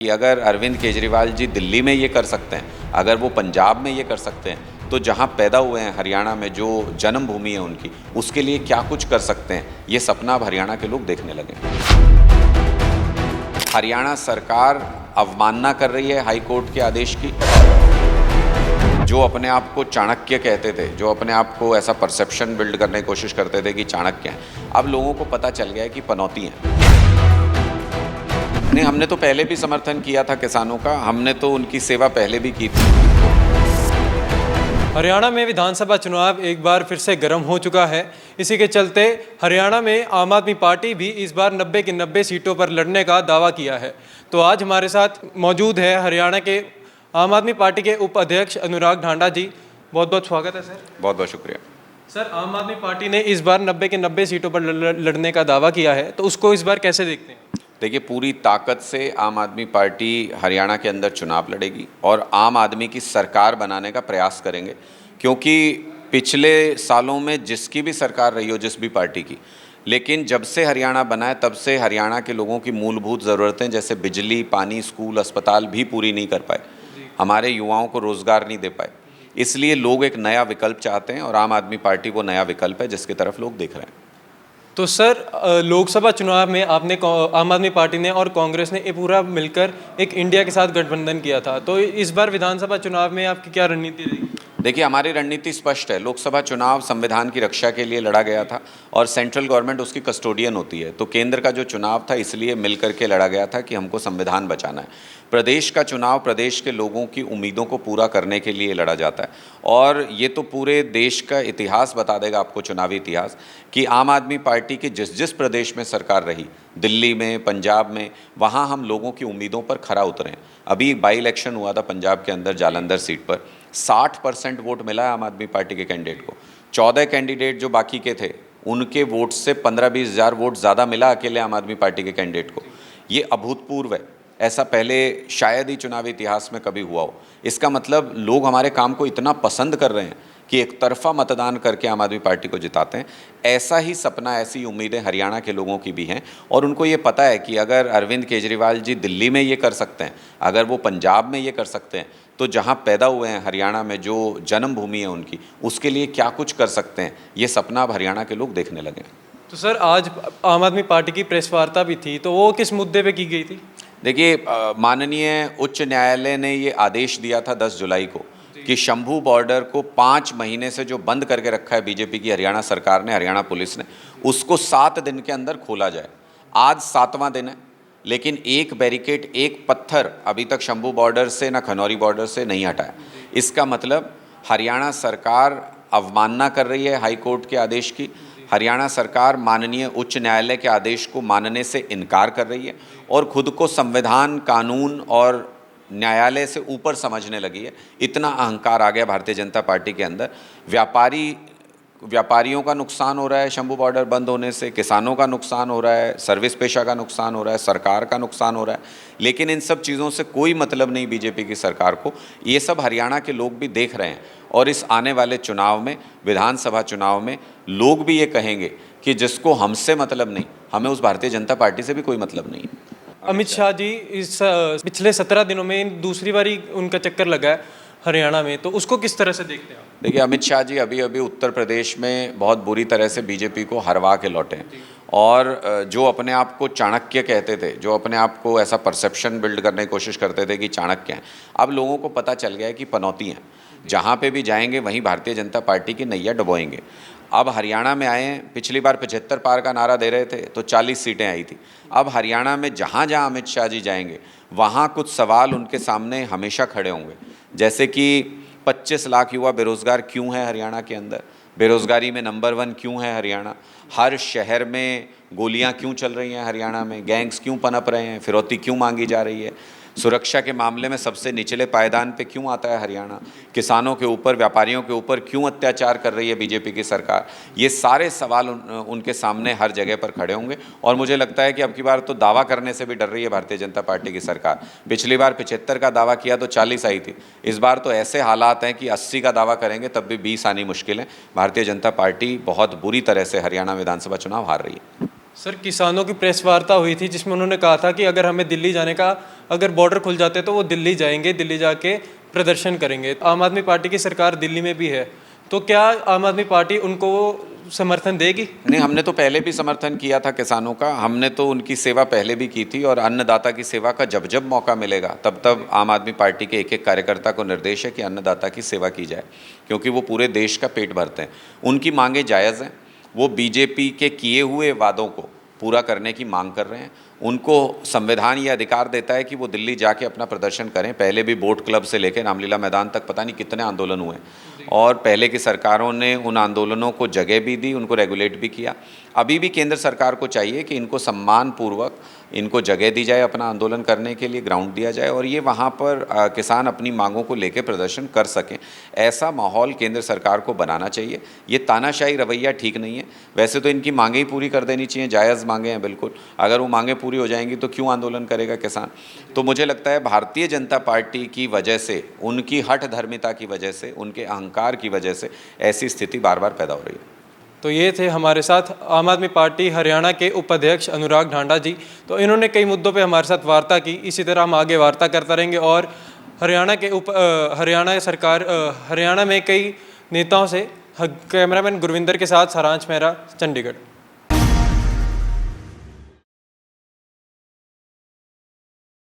कि अगर अरविंद केजरीवाल जी दिल्ली में ये कर सकते हैं, अगर वो पंजाब में ये कर सकते हैं, तो जहाँ पैदा हुए हैं हरियाणा में, जो जन्मभूमि है उनकी, उसके लिए क्या कुछ कर सकते हैं, ये सपना अब हरियाणा के लोग देखने लगे। हरियाणा सरकार अवमानना कर रही है हाई कोर्ट के आदेश की। जो अपने आप को चाणक्य कहते थे, जो अपने आप को ऐसा परसेप्शन बिल्ड करने की कोशिश करते थे कि चाणक्य हैं, अब लोगों को पता चल गया है कि पनौती हैं। नहीं, हमने तो पहले भी समर्थन किया था किसानों का, हमने तो उनकी सेवा पहले भी की थी। हरियाणा में विधानसभा चुनाव एक बार फिर से गर्म हो चुका है। इसी के चलते हरियाणा में आम आदमी पार्टी भी इस बार 90 की 90 सीटों पर लड़ने का दावा किया है। तो आज हमारे साथ मौजूद है हरियाणा के आम आदमी पार्टी के उपाध्यक्ष अनुराग ढांडा जी। बहुत बहुत स्वागत है सर। बहुत बहुत शुक्रिया सर, आम आदमी पार्टी ने इस बार 90 के 90 सीटों पर लड़ने का दावा किया है, तो उसको इस बार कैसे देखते हैं? देखिए, पूरी ताकत से आम आदमी पार्टी हरियाणा के अंदर चुनाव लड़ेगी और आम आदमी की सरकार बनाने का प्रयास करेंगे, क्योंकि पिछले सालों में जिसकी भी सरकार रही हो, जिस भी पार्टी की, लेकिन जब से हरियाणा बना है तब से हरियाणा के लोगों की मूलभूत ज़रूरतें जैसे बिजली, पानी, स्कूल, अस्पताल भी पूरी नहीं कर पाए, हमारे युवाओं को रोज़गार नहीं दे पाए। इसलिए लोग एक नया विकल्प चाहते हैं और आम आदमी पार्टी वो नया विकल्प है जिसकी तरफ लोग देख रहे हैं। तो सर, लोकसभा चुनाव में आपने आम आदमी पार्टी ने और कांग्रेस ने ये पूरा मिलकर एक इंडिया के साथ गठबंधन किया था, तो इस बार विधानसभा चुनाव में आपकी क्या रणनीति रही? देखिए, हमारी रणनीति स्पष्ट है। लोकसभा चुनाव संविधान की रक्षा के लिए लड़ा गया था और सेंट्रल गवर्नमेंट उसकी कस्टोडियन होती है, तो केंद्र का जो चुनाव था इसलिए मिल करके लड़ा गया था कि हमको संविधान बचाना है। प्रदेश का चुनाव प्रदेश के लोगों की उम्मीदों को पूरा करने के लिए लड़ा जाता है और ये तो पूरे देश का इतिहास बता देगा आपको, चुनावी इतिहास, कि आम आदमी पार्टी की जिस जिस प्रदेश में सरकार रही, दिल्ली में, पंजाब में, वहाँ हम लोगों की उम्मीदों पर खरा उतरे हैं। अभी एक बाई इलेक्शन हुआ था पंजाब के अंदर, जालंधर सीट पर 60% वोट मिला है आम आदमी पार्टी के कैंडिडेट को। 14 कैंडिडेट जो बाकी के थे उनके वोट से 15-20 हज़ार वोट ज़्यादा मिला अकेले आम आदमी पार्टी के कैंडिडेट को। ये अभूतपूर्व है, ऐसा पहले शायद ही चुनावी इतिहास में कभी हुआ हो। इसका मतलब लोग हमारे काम को इतना पसंद कर रहे हैं कि एक तरफा मतदान करके आम आदमी पार्टी को जिताते हैं। ऐसा ही सपना, ऐसी उम्मीदें हरियाणा के लोगों की भी हैं और उनको ये पता है कि अगर अरविंद केजरीवाल जी दिल्ली में ये कर सकते हैं, अगर वो पंजाब में ये कर सकते हैं, तो जहाँ पैदा हुए हैं हरियाणा में, जो जन्मभूमि है उनकी, उसके लिए क्या कुछ कर सकते हैं, ये सपना अब हरियाणा के लोग देखने लगे। तो सर, आज आम आदमी पार्टी की प्रेस वार्ता भी थी, तो वो किस मुद्दे पे की गई थी? देखिए, माननीय उच्च न्यायालय ने ये आदेश दिया था 10 जुलाई को कि शंभू बॉर्डर को 5 महीने से जो बंद करके रखा है बीजेपी की हरियाणा सरकार ने, हरियाणा पुलिस ने, उसको 7 दिन के अंदर खोला जाए। आज 7वां दिन है, लेकिन एक बैरिकेड, एक पत्थर अभी तक शंभू बॉर्डर से ना खनौरी बॉर्डर से नहीं हटा है। इसका मतलब हरियाणा सरकार अवमानना कर रही है हाई कोर्ट के आदेश की। हरियाणा सरकार माननीय उच्च न्यायालय के आदेश को मानने से इनकार कर रही है और खुद को संविधान, कानून और न्यायालय से ऊपर समझने लगी है। इतना अहंकार आ गया भारतीय जनता पार्टी के अंदर। व्यापारियों का नुकसान हो रहा है शंभू बॉर्डर बंद होने से, किसानों का नुकसान हो रहा है, सर्विस पेशा का नुकसान हो रहा है, सरकार का नुकसान हो रहा है, लेकिन इन सब चीज़ों से कोई मतलब नहीं बीजेपी की सरकार को। ये सब हरियाणा के लोग भी देख रहे हैं और इस आने वाले चुनाव में, विधानसभा चुनाव में, लोग भी ये कहेंगे कि जिसको हमसे मतलब नहीं, हमें उस भारतीय जनता पार्टी से भी कोई मतलब नहीं। अमित शाह जी इस पिछले 17 दिनों में दूसरी बारी उनका चक्कर लगा है हरियाणा में, तो उसको किस तरह से देखते हैं आप? देखिए, अमित शाह जी अभी अभी उत्तर प्रदेश में बहुत बुरी तरह से बीजेपी को हरवा के लौटे हैं और जो अपने आप को चाणक्य कहते थे, जो अपने आप को ऐसा परसेप्शन बिल्ड करने की कोशिश करते थे कि चाणक्य हैं, अब लोगों को पता चल गया है कि पनौती हैं। जहाँ पे भी जाएंगे वहीं भारतीय जनता पार्टी की नैया डुबोएंगे। अब हरियाणा में आए हैं, पिछली बार 75 पार का नारा दे रहे थे तो 40 सीटें आई थी। अब हरियाणा में जहाँ जहाँ अमित शाह जी जाएंगे वहाँ कुछ सवाल उनके सामने हमेशा खड़े होंगे, जैसे कि 25 लाख युवा बेरोज़गार क्यों है हरियाणा के अंदर, बेरोज़गारी में नंबर 1 क्यों है हरियाणा, हर शहर में गोलियां क्यों चल रही हैं हरियाणा में, गैंग्स क्यों पनप रहे हैं, फिरौती क्यों मांगी जा रही है, सुरक्षा के मामले में सबसे निचले पायदान पे क्यों आता है हरियाणा, किसानों के ऊपर, व्यापारियों के ऊपर क्यों अत्याचार कर रही है बीजेपी की सरकार। ये सारे सवाल उनके सामने हर जगह पर खड़े होंगे और मुझे लगता है कि अब की बार तो दावा करने से भी डर रही है भारतीय जनता पार्टी की सरकार। पिछली बार 75 का दावा किया तो 40 आई थी, इस बार तो ऐसे हालात हैं कि 80 का दावा करेंगे तब भी 20 आनी मुश्किल है। भारतीय जनता पार्टी बहुत बुरी तरह से हरियाणा विधानसभा चुनाव हार रही है। सर, किसानों की प्रेस वार्ता हुई थी जिसमें उन्होंने कहा था कि अगर हमें दिल्ली जाने का, अगर बॉर्डर खुल जाते तो वो दिल्ली जाएंगे, दिल्ली जाके प्रदर्शन करेंगे। आम आदमी पार्टी की सरकार दिल्ली में भी है, तो क्या आम आदमी पार्टी उनको समर्थन देगी? नहीं, हमने तो पहले भी समर्थन किया था किसानों का, हमने तो उनकी सेवा पहले भी की थी और अन्नदाता की सेवा का जब जब मौका मिलेगा तब तब आम आदमी पार्टी के एक एक कार्यकर्ता को निर्देश है कि अन्नदाता की सेवा की जाए, क्योंकि वो पूरे देश का पेट भरते हैं। उनकी मांगें जायज़ हैं, वो बीजेपी के किए हुए वादों को पूरा करने की मांग कर रहे हैं। उनको संविधान ये अधिकार देता है कि वो दिल्ली जाके अपना प्रदर्शन करें। पहले भी बोट क्लब से लेकर रामलीला मैदान तक पता नहीं कितने आंदोलन हुए और पहले की सरकारों ने उन आंदोलनों को जगह भी दी, उनको रेगुलेट भी किया। अभी भी केंद्र सरकार को चाहिए कि इनको सम्मानपूर्वक इनको जगह दी जाए, अपना आंदोलन करने के लिए ग्राउंड दिया जाए और ये वहाँ पर किसान अपनी मांगों को लेकर प्रदर्शन कर सकें। ऐसा माहौल केंद्र सरकार को बनाना चाहिए। ये तानाशाही रवैया ठीक नहीं है। वैसे तो इनकी मांगें ही पूरी कर देनी चाहिए, जायज़ मांगें हैं बिल्कुल। अगर वो मांगें पूरी हो जाएंगी तो क्यों आंदोलन करेगा किसान? तो मुझे लगता है भारतीय जनता पार्टी की वजह से, उनकी हठ धर्मिता की वजह से, उनके अहंकार की वजह से ऐसी स्थिति बार बार पैदा हो रही है। तो ये थे हमारे साथ आम आदमी पार्टी हरियाणा के उपाध्यक्ष अनुराग ढांडा जी। तो इन्होंने कई मुद्दों पे हमारे साथ वार्ता की। इसी तरह हम आगे वार्ता करते रहेंगे और हरियाणा में कई नेताओं से। कैमरामैन गुरविंदर के साथ सारांश मेहरा, चंडीगढ़।